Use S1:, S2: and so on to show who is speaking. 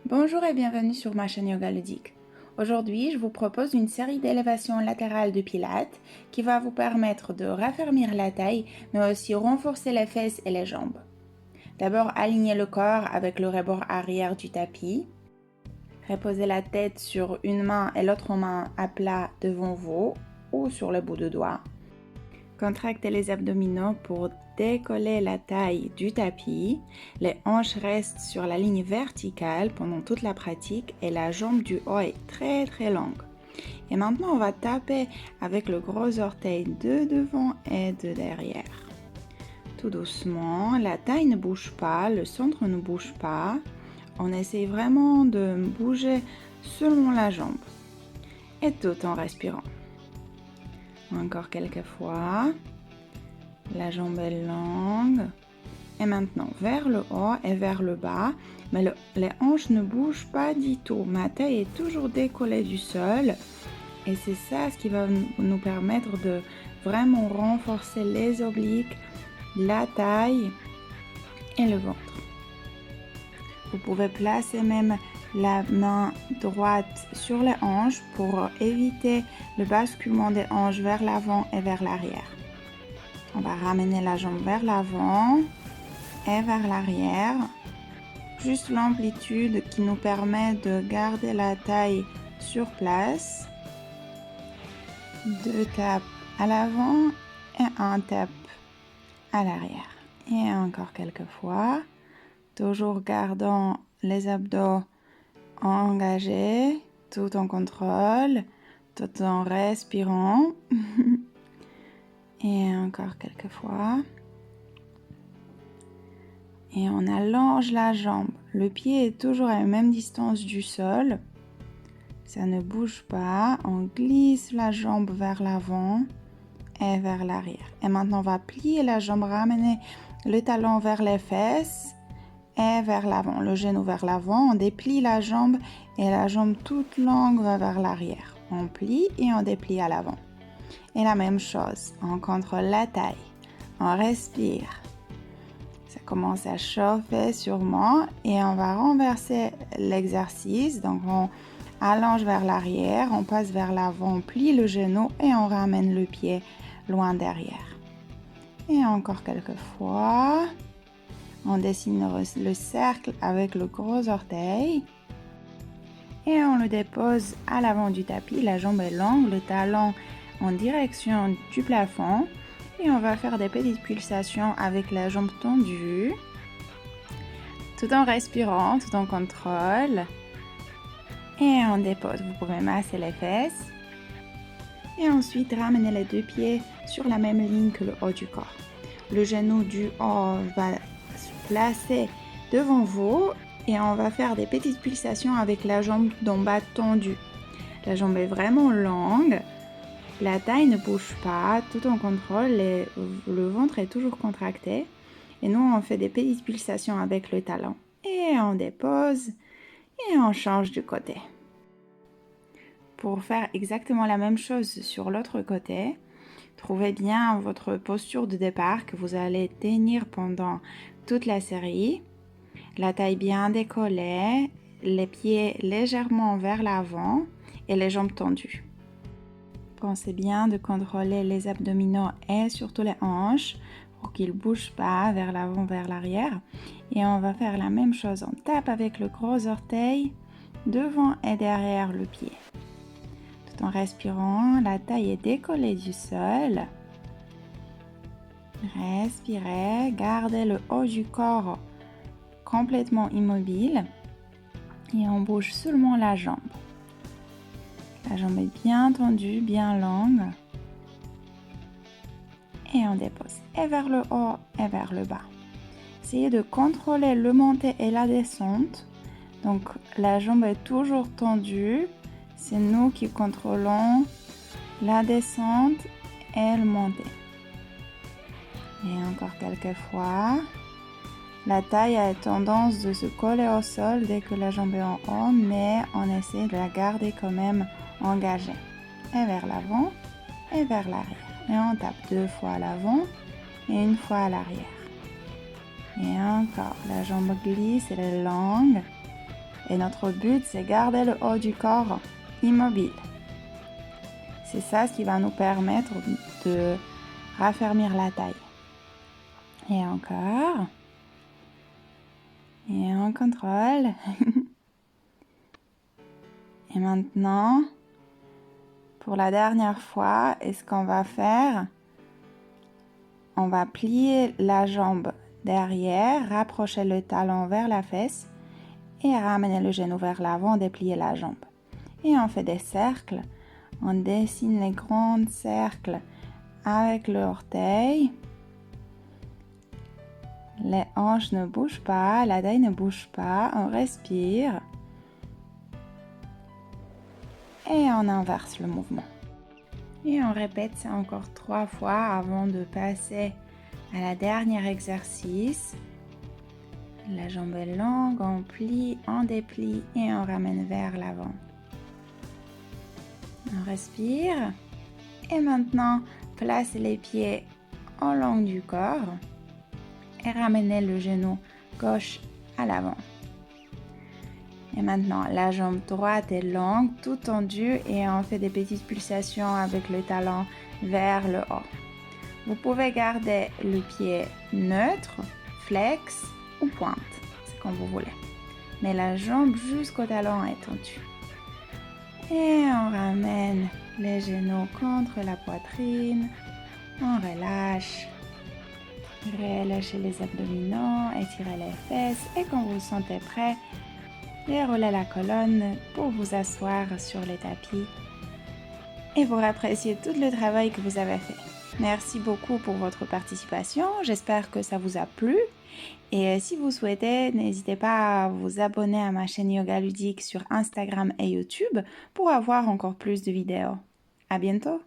S1: Bonjour et bienvenue sur ma chaîne Yoga Ludique. Aujourd'hui, je vous propose une série d'élévations latérales de pilates qui va vous permettre de raffermir la taille mais aussi renforcer les fesses et les jambes. D'abord, alignez le corps avec le rebord arrière du tapis. Reposez la tête sur une main et l'autre main à plat devant vous ou sur le bout de doigt. Contractez les abdominaux pour décoller la taille du tapis. Les hanches restent sur la ligne verticale pendant toute la pratique et la jambe du haut est très longue. Et maintenant, on va taper avec le gros orteil de devant et de derrière. Tout doucement, la taille ne bouge pas, le centre ne bouge pas. On essaye vraiment de bouger selon la jambe et tout en respirant. Encore quelques fois. La jambe est longue. Et maintenant, vers le haut et vers le bas. Mais les hanches ne bougent pas du tout. Ma taille est toujours décollée du sol. Et c'est ça ce qui va nous permettre de vraiment renforcer les obliques, la taille et le ventre. Vous pouvez placer même la main droite sur les hanches pour éviter le basculement des hanches vers l'avant et vers l'arrière. On va ramener la jambe vers l'avant et vers l'arrière. Juste l'amplitude qui nous permet de garder la taille sur place. 2 tapes à l'avant et 1 tape à l'arrière. Et encore quelques fois. Toujours gardant les abdos engagés, tout en contrôle, tout en respirant. Et encore quelques fois. Et on allonge la jambe. Le pied est toujours à la même distance du sol. Ça ne bouge pas. On glisse la jambe vers l'avant et vers l'arrière. Et maintenant, on va plier la jambe, ramener le talon vers les fesses et vers l'avant. Le genou vers l'avant. On déplie la jambe et la jambe toute longue va vers l'arrière. On plie et on déplie à l'avant. Et la même chose, on contrôle la taille. On respire. Ça commence à chauffer sûrement et on va renverser l'exercice. Donc on allonge vers l'arrière, on passe vers l'avant, on plie le genou et on ramène le pied loin derrière. Et encore quelques fois. On dessine le cercle avec le gros orteil. Et on le dépose à l'avant du tapis. La jambe est longue, le talon en direction du plafond. Et on va faire des petites pulsations avec la jambe tendue, tout en respirant, tout en contrôle. Et on dépose. Vous pouvez masser les fesses. Et ensuite, ramener les deux pieds sur la même ligne que le haut du corps. Le genou du haut va se placer devant vous. Et on va faire des petites pulsations avec la jambe d'en bas tendue. La jambe est vraiment longue. La taille ne bouge pas, tout en contrôle, le ventre est toujours contracté. Et nous, on fait des petites pulsations avec le talon. Et on dépose et on change de côté. Pour faire exactement la même chose sur l'autre côté, trouvez bien votre posture de départ que vous allez tenir pendant toute la série. La taille bien décollée, les pieds légèrement vers l'avant et les jambes tendues. Pensez bien de contrôler les abdominaux et surtout les hanches pour qu'ils ne bougent pas vers l'avant, vers l'arrière. Et on va faire la même chose. On tape avec le gros orteil devant et derrière le pied. Tout en respirant, la taille est décollée du sol. Respirez, gardez le haut du corps complètement immobile. Et on bouge seulement la jambe. La jambe est bien tendue, bien longue. Et on dépose et vers le haut et vers le bas. Essayez de contrôler le montée et la descente. Donc la jambe est toujours tendue. C'est nous qui contrôlons la descente et le montée. Et encore quelques fois. La taille a tendance de se coller au sol dès que la jambe est en haut, mais on essaie de la garder quand même engagée. Et vers l'avant et vers l'arrière. Et on tape 2 fois à l'avant et 1 fois à l'arrière. Et encore, la jambe glisse, elle est longue. Et notre but, c'est garder le haut du corps immobile. C'est ça ce qui va nous permettre de raffermir la taille. Et encore. Et on contrôle. Et maintenant, pour la dernière fois, ce qu'on va faire, on va plier la jambe derrière, rapprocher le talon vers la fesse et ramener le genou vers l'avant, déplier la jambe. Et on fait des cercles. On dessine les grands cercles avec l'orteil. Les hanches ne bougent pas, la taille ne bouge pas. On respire. Et on inverse le mouvement. Et on répète ça encore 3 fois avant de passer à la dernière exercice. La jambe est longue, on plie, on déplie et on ramène vers l'avant. On respire. Et maintenant, placez les pieds au long du corps et ramenez le genou gauche à l'avant. Et maintenant, la jambe droite est longue, tout tendue et on fait des petites pulsations avec le talon vers le haut. Vous pouvez garder le pied neutre, flex ou pointe, c'est comme vous voulez. Mais la jambe jusqu'au talon est tendue. Et on ramène les genoux contre la poitrine. On relâche. Relâchez les abdominaux, étirez les fesses et quand vous vous sentez prêt, déroulez la colonne pour vous asseoir sur le tapis et pour apprécier tout le travail que vous avez fait. Merci beaucoup pour votre participation, j'espère que ça vous a plu et si vous souhaitez, n'hésitez pas à vous abonner à ma chaîne Yoga Ludique sur Instagram et YouTube pour avoir encore plus de vidéos. À bientôt!